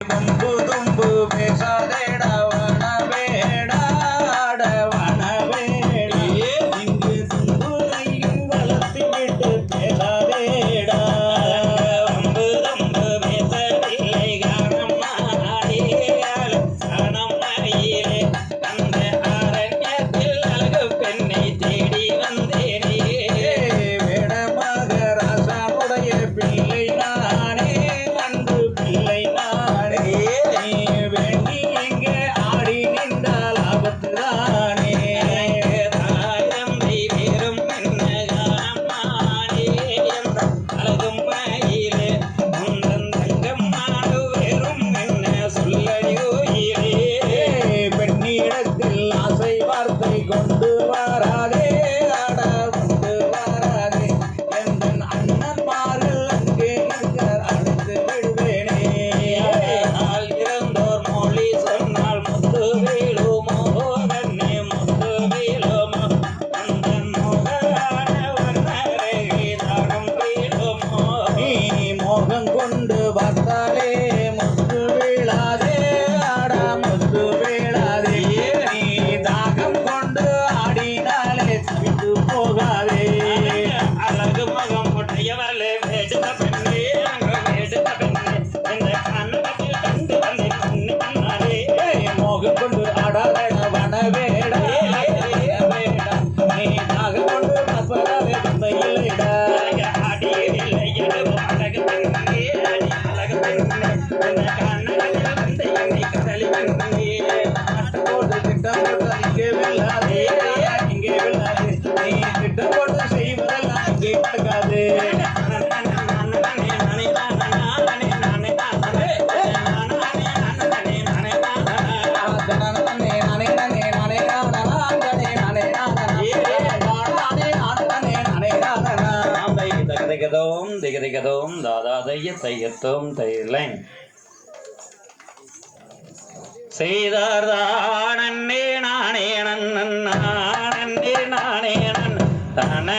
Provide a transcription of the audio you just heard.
வம்பு தும்பு பேசாதேடா வனவேடா வனவேடா இங்கு தும்புலையும் வளர்த்து விட்டு பேசாதேடா வம்பு தும்பு பேசவில்லை காணம்மாடியாலும் காணம்மாயிலே அந்த அரண்யத்தில் அழகு பெண்ணை தேடி வந்தேனே வேடமாக ராசாவுடைய பிள்ளை நானே அன்பு பிள்ளை நானே நீ வேண்டி எங்கே ஆடி நின்றால் ஆபத்து தானே தாயம்பை வேறும் என்ன காணம்மானே என்ற அழகும் மயிலே முந்தன் தங்கம் மாடு வேறும் என்ன சொல்லடியோயிலே பெண்ணிடத்தில் ஆசை வார்த்தை கொண்டு வராதே ஆடா கொண்டு வராதே எந்தன் அண்ணன்மார்கள் அங்கே இருக்க அழைத்து விடுவேனே நாள் இறந்தோர் மொழி சொன்னால் முத்து வீழுமோ கண்ணே முத்து வீழுமோ அந்தன் முகலான வண்ணரகை தானம் வீழுமோ நீ மோகம் கொண்டு பார்த்தாலே முத்து வீழாதே ஆடா முத்து வீழாதே நீ தாகம் கொண்டு ஆடினாலே விட்டு போகாதே அழகு முகம் உடையவர்களே வேடுத பெண்ணே அங்க வேடுத பெண்ணே இந்த கண்ணத்தில் கண்டு வந்தேன் கண்ணு கண்ணாலே மோகம் கொண்டு ஆடாதேடா வனவேடா வேடா நீ தாகம் கொண்டு பார்ப்பதாலே உண்மை இல்லைடா அடியில்லை எடு அழகு பெண்ணே அடி அழகு பெண்ணே இந்த கண்ணத்தில் வந்து என்னை கடலி பெண்ணே போட்டு திட்டம் போட்டு இங்கே விழாதே இங்கே விழாதே நீ திட்டம் போட்டு செய்வதெல்லாம் இங்கே நடக்காது திகதிகதோம் திகதிகதோம் தாதா தைய தையத்தோம் தையலைன் செய்தார்தான் அண்ணே நானே நன்னே நானே நன் தன